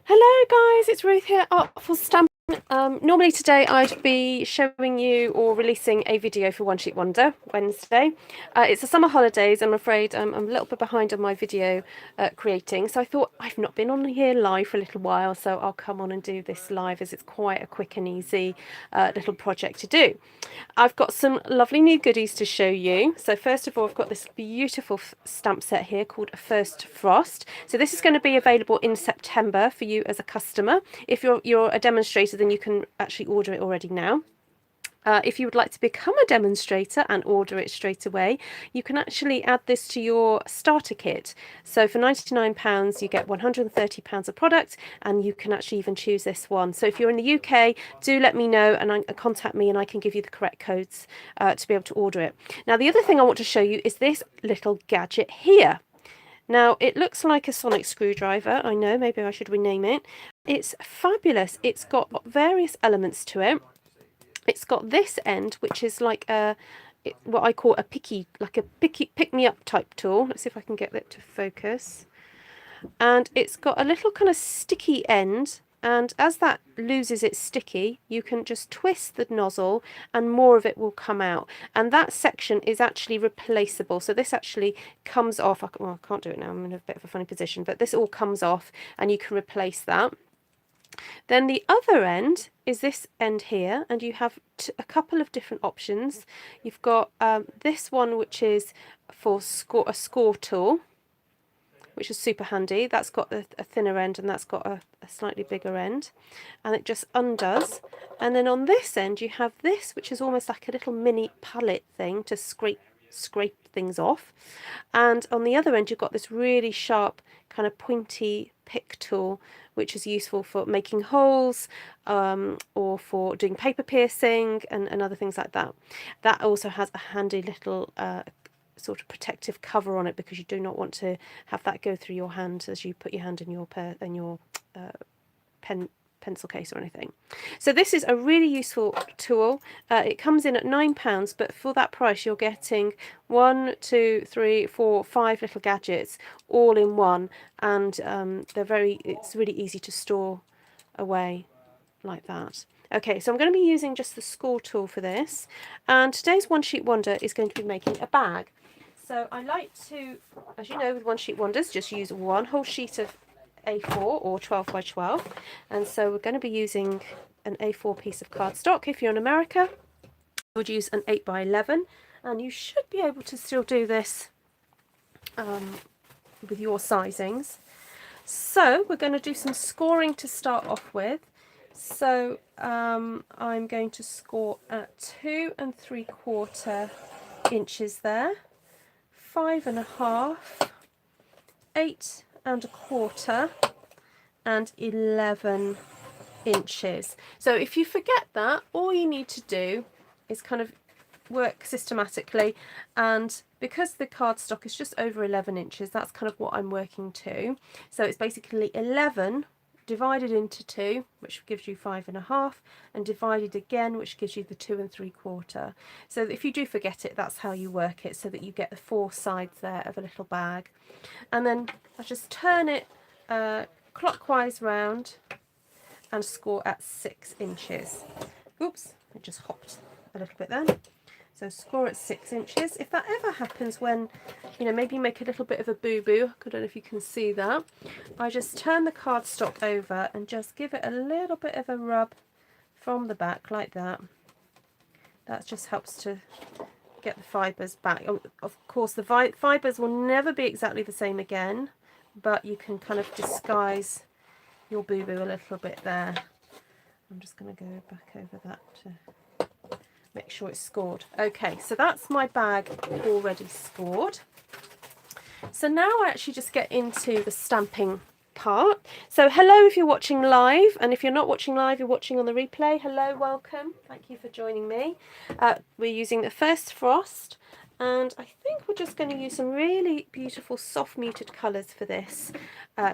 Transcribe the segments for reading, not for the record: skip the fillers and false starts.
Hello guys, it's Ruth here, Artful Stampin'. Normally today I'd be showing you or releasing a video for One Sheet Wonder Wednesday. It's the summer holidays. I'm afraid I'm a little bit behind on my video creating, so I thought I've not been on here live for a little while, so I'll come on and do this live as it's quite a quick and easy little project to do. I've got some lovely new goodies to show you. So first of all, I've got this beautiful stamp set here called First Frost. So this is going to be available in September for you as a customer. If you're a demonstrator, then you can actually order it already now. If you would like to become a demonstrator and order it straight away, you can actually add this to your starter kit. So for £99 you get £130 of product, and you can actually even choose this one. So if you're in the UK, do let me know and contact me and I can give you the correct codes to be able to order it. Now the other thing I want to show you is this little gadget here. Now it looks like a sonic screwdriver. I know, maybe I should rename it. It's fabulous. It's got various elements to it. It's got this end, which is like what I call a pick-me-up type tool. Let's see if I can get it to focus. And it's got a little kind of sticky end, and as that loses its sticky, you can just twist the nozzle and more of it will come out. And that section is actually replaceable. So this actually comes off. Well, I can't do it now. I'm in a bit of a funny position, but this all comes off and you can replace that. Then the other end is this end here, and you have a couple of different options. You've got this one, which is for a score tool, which is super handy. That's got a thinner end and that's got a slightly bigger end, and it just undoes. And then on this end you have this, which is almost like a little mini palette thing to scrape things off. And on the other end you've got this really sharp kind of pointy pick tool, which is useful for making holes or for doing paper piercing and other things like that. That also has a handy little sort of protective cover on it, because you do not want to have that go through your hand as you put your hand in your pencil case or anything. So this is a really useful tool. It comes in at £9, but for that price you're getting 1, 2, 3, 4, 5 little gadgets all in one, and it's really easy to store away like that. Okay, so I'm going to be using just the score tool for this, and today's One Sheet Wonder is going to be making a bag. So I like to, as you know, with One Sheet Wonders, just use one whole sheet of A4 or 12 by 12, and so we're going to be using an A4 piece of cardstock. If you're in America, I would use an 8 by 11, and you should be able to still do this with your sizings. So we're going to do some scoring to start off with. So I'm going to score at 2 3/4 inches there, 5 1/2, 8 1/4, and 11 inches. So if you forget that, all you need to do is kind of work systematically, and because the cardstock is just over 11 inches, that's kind of what I'm working to. So it's basically 11 divided into 2, which gives you 5 1/2, and divided again, which gives you the 2 3/4. So if you do forget it, that's how you work it, so that you get the 4 sides there of a little bag. And then I just turn it clockwise round and score at 6 inches. Oops, it just hopped a little bit then. So score at 6 inches. If that ever happens when, you know, maybe you make a little bit of a boo-boo, I don't know if you can see that, I just turn the cardstock over and just give it a little bit of a rub from the back like that. That just helps to get the fibres back. Of course, the fibres will never be exactly the same again, but you can kind of disguise your boo-boo a little bit there. I'm just going to go back over that to make sure it's scored. Okay, so that's my bag already scored. So now I actually just get into the stamping part. So hello if you're watching live, and if you're not watching live, you're watching on the replay. Hello, welcome. Thank you for joining me. We're using the First Frost, and I think we're just going to use some really beautiful soft muted colours for this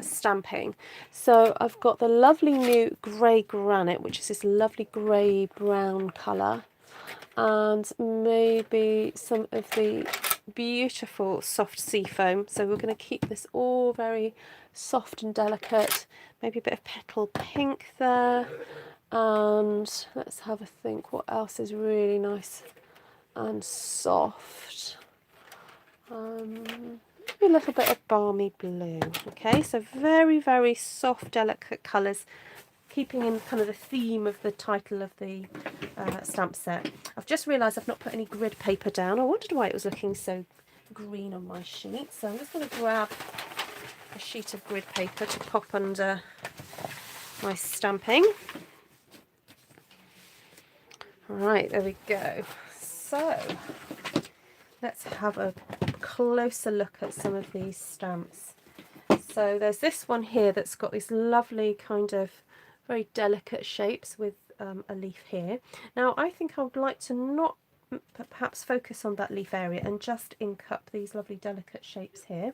stamping. So I've got the lovely new grey granite, which is this lovely grey brown colour, and maybe some of the beautiful soft sea foam, so we're going to keep this all very soft and delicate. Maybe a bit of petal pink there, and let's have a think what else is really nice and soft. Maybe a little bit of balmy blue. Okay, so very soft, delicate colours, keeping in kind of the theme of the title of the stamp set. I've just realised I've not put any grid paper down. I wondered why it was looking so green on my sheet, so I'm just going to grab a sheet of grid paper to pop under my stamping. Right, there we go. So let's have a closer look at some of these stamps. So there's this one here that's got these lovely kind of very delicate shapes with a leaf here. Now I think I would like to not perhaps focus on that leaf area and just ink up these lovely delicate shapes here.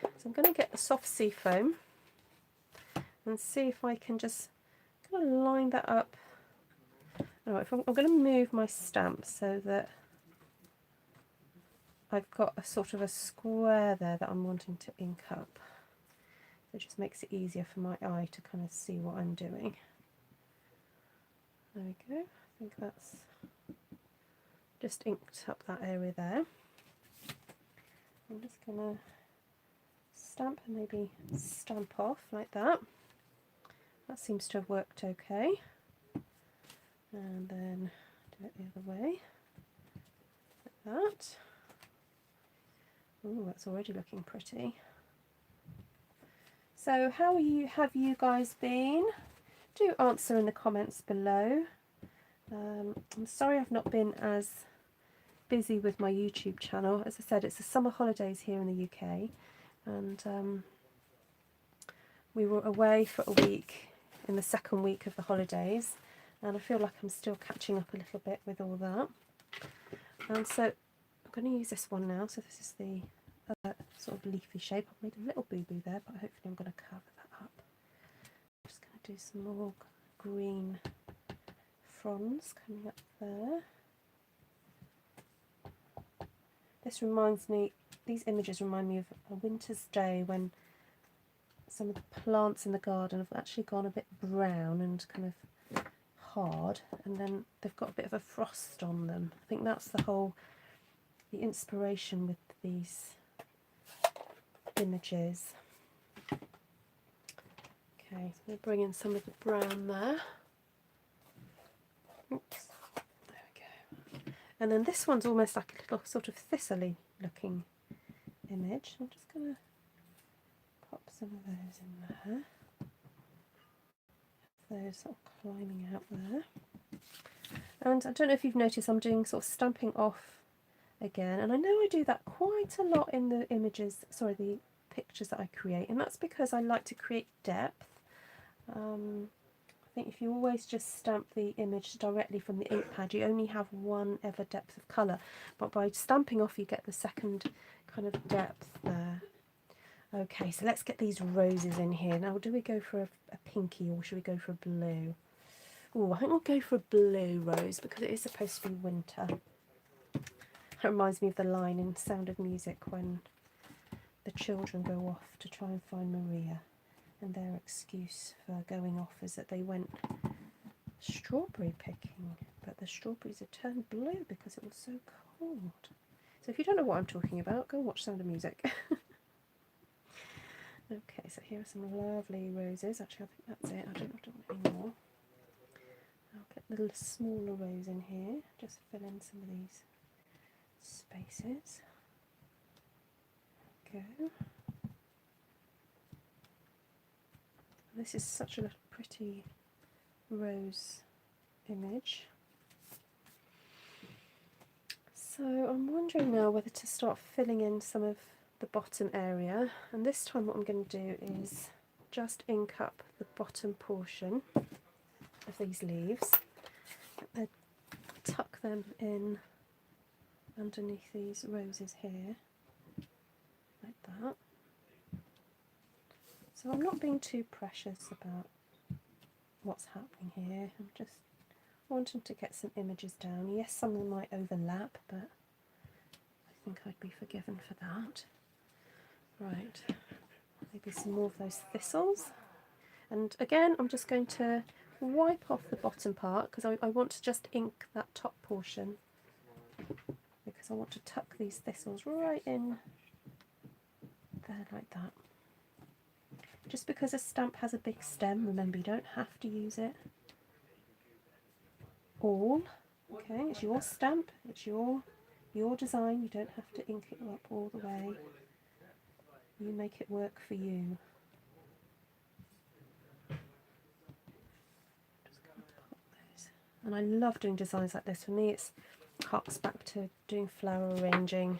So I'm going to get the soft sea foam and see if I can just kind of line that up. Alright, I'm going to move my stamp so that I've got a sort of a square there that I'm wanting to ink up. So it just makes it easier for my eye to kind of see what I'm doing. There we go. I think that's just inked up that area there. I'm just going to stamp and maybe stamp off like that. That seems to have worked okay. And then do it the other way, like that. Oh, that's already looking pretty. So how have you guys been? Do answer in the comments below. I'm sorry I've not been as busy with my YouTube channel. As I said, it's the summer holidays here in the UK, and we were away for a week in the second week of the holidays, and I feel like I'm still catching up a little bit with all that. And so I'm going to use this one now. So this is the sort of leafy shape. I've made a little boo-boo there, but hopefully I'm going to cover that up. I'm just going to do some more green fronds coming up there. This reminds me, these images remind me of a winter's day when some of the plants in the garden have actually gone a bit brown and kind of hard, and then they've got a bit of a frost on them. I think that's the inspiration with these images. Okay, so we'll bring in some of the brown there. Oops, there we go. And then this one's almost like a little sort of thistly looking image. I'm just going to pop some of those in there. Those sort of climbing out there. And I don't know if you've noticed, I'm doing sort of stamping off again, and I know I do that quite a lot in the images, sorry, the pictures that I create, and that's because I like to create depth. I think if you always just stamp the image directly from the ink pad, you only have one ever depth of colour, but by stamping off you get the second kind of depth there. Okay, so let's get these roses in here. Now, do we go for a pinky or should we go for a blue? Oh, I think we'll go for a blue rose because it is supposed to be winter. That reminds me of the line in Sound of Music when the children go off to try and find Maria, and their excuse for going off is that they went strawberry picking, but the strawberries had turned blue because it was so cold. So if you don't know what I'm talking about, go and watch Sound of Music. Okay, so here are some lovely roses. Actually, I think that's it. I don't want any more. I'll get a little smaller rose in here, just fill in some of these spaces. There we go. This is such a little pretty rose image. So I'm wondering now whether to start filling in some of the bottom area, and this time what I'm going to do is just ink up the bottom portion of these leaves. And tuck them in underneath these roses here, like that. So I'm not being too precious about what's happening here. I'm just wanting to get some images down. Yes, some of them might overlap, but think I'd be forgiven for that. Right, maybe some more of those thistles. And again, I'm just going to wipe off the bottom part because I want to just ink that top portion, because I want to tuck these thistles right in there like that. Just because a stamp has a big stem, remember you don't have to use it all. Okay, it's your stamp, it's your design, you don't have to ink it up all the way. You make it work for you. Just going to pop those. And I love doing designs like this. For me, it harks back to doing flower arranging.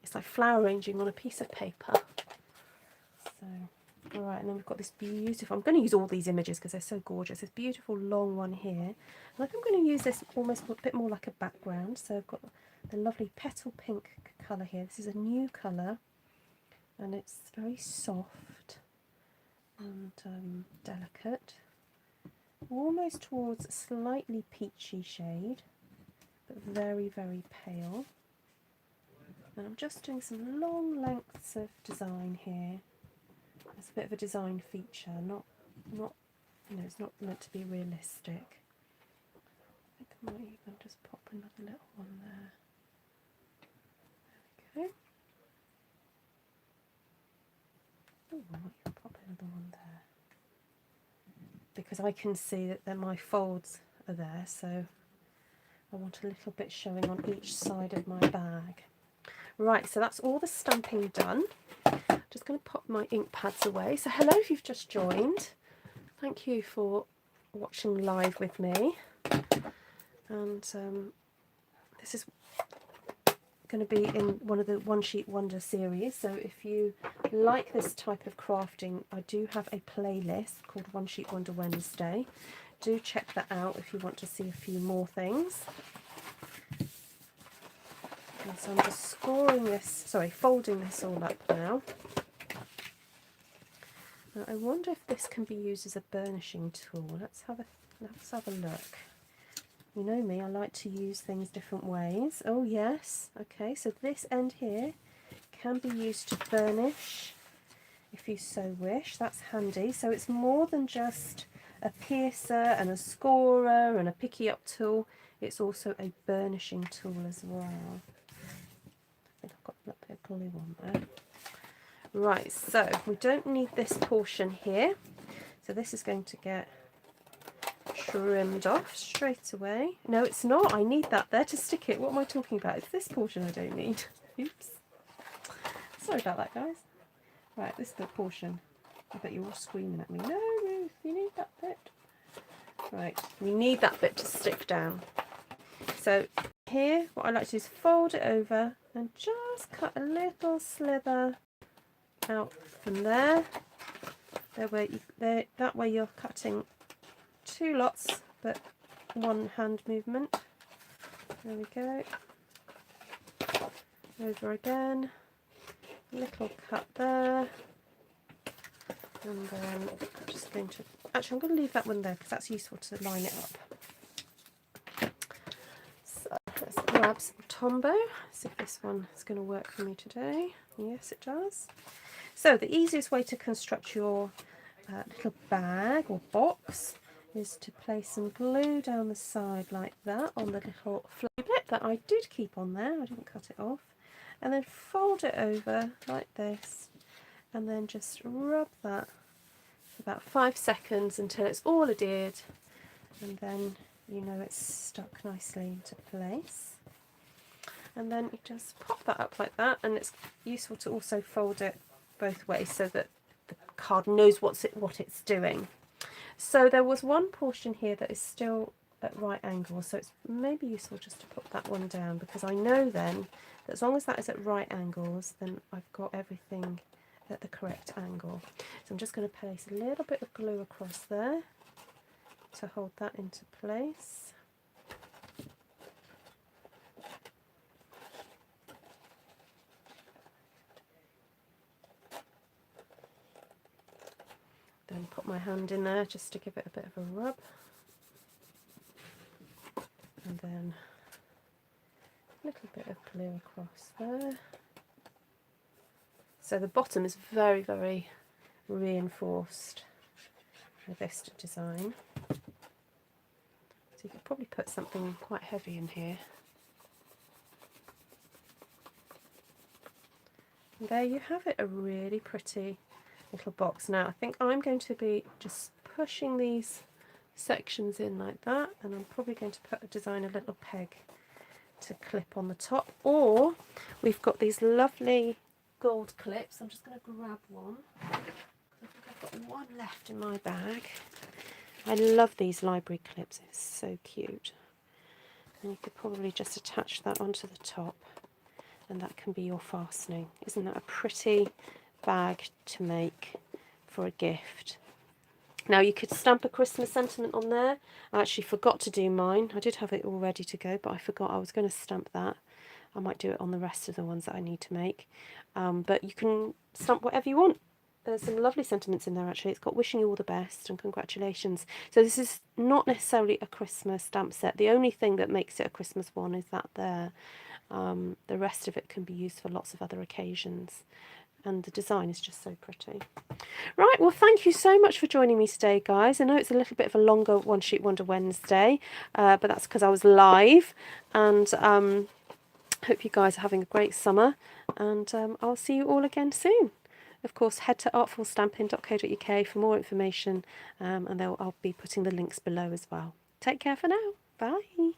It's like flower arranging on a piece of paper. So, all right, and then we've got this beautiful, I'm going to use all these images because they're so gorgeous, this beautiful long one here. And I think I'm going to use this almost a bit more like a background. So I've got the lovely petal pink colour here. This is a new colour and it's very soft and delicate, almost towards a slightly peachy shade, but very, very pale. And I'm just doing some long lengths of design here. It's a bit of a design feature, not you know, it's not meant to be realistic. I think I might even just pop another little one there. There we go. Oh, I might even pop another one there, because I can see that then my folds are there, so I want a little bit showing on each side of my bag. Right, so that's all the stamping done. Just going to pop my ink pads away. So hello if you've just joined. Thank you for watching live with me. And this is going to be in one of the One Sheet Wonder series. So if you like this type of crafting, I do have a playlist called One Sheet Wonder Wednesday. Do check that out if you want to see a few more things. And so I'm just folding this all up now. Now I wonder if this can be used as a burnishing tool. Let's have a look. You know me, I like to use things different ways. Oh yes, okay, so this end here can be used to burnish if you so wish. That's handy. So it's more than just a piercer and a scorer and a picky up tool. It's also a burnishing tool as well. I think I've got a little bit of glue on there. Right, so we don't need this portion here. So this is going to get trimmed off straight away. No, it's not. I need that there to stick it. What am I talking about? It's this portion I don't need. Oops. Sorry about that, guys. Right, this is the portion. I bet you're all screaming at me. No, Ruth, you need that bit. Right, we need that bit to stick down. So here, what I like to do is fold it over and just cut a little slither out from there. That way you're cutting two lots, but one hand movement. There we go. Over again. Little cut there. And then I'm just going to... Actually, I'm going to leave that one there because that's useful to line it up. So let's grab some Tombow. See if this one is going to work for me today. Yes, it does. So the easiest way to construct your little bag or box is to place some glue down the side like that on the little flowy bit that I did keep on there. I didn't cut it off. And then fold it over like this and then just rub that for about 5 seconds until it's all adhered, and then you know it's stuck nicely into place. And then you just pop that up like that, and it's useful to also fold it both ways so that the card knows what it's doing. So there was one portion here that is still at right angles, so it's maybe useful just to put that one down, because I know then that as long as that is at right angles, then I've got everything at the correct angle. So I'm just going to place a little bit of glue across there to hold that into place. Then put my hand in there just to give it a bit of a rub. And then A little bit of blue across there. So the bottom is very, very reinforced with this design. So you could probably put something quite heavy in here. And there you have it, a really pretty little box. Now I think I'm going to be just pushing these sections in like that, and I'm probably going to design a little peg to clip on the top, or we've got these lovely gold clips. I'm just going to grab one. I think I've got one left in my bag. I love these library clips, it's so cute. And you could probably just attach that onto the top, and that can be your fastening. Isn't that a pretty bag to make for a gift? Now you could stamp a Christmas sentiment on there. I actually forgot to do mine. I did have it all ready to go, but I forgot I was going to stamp that. I might do it on the rest of the ones that I need to make. But you can stamp whatever you want. There's some lovely sentiments in there actually. It's got wishing you all the best and congratulations. So this is not necessarily a Christmas stamp set. The only thing that makes it a Christmas one is that there. The rest of it can be used for lots of other occasions. And the design is just so pretty. Right, well thank you so much for joining me today, guys. I know it's a little bit of a longer One Sheet Wonder Wednesday, but that's because I was live, and hope you guys are having a great summer, and I'll see you all again soon. Of course, head to artfulstampin.co.uk for more information, and I'll be putting the links below as well. Take care for now. Bye.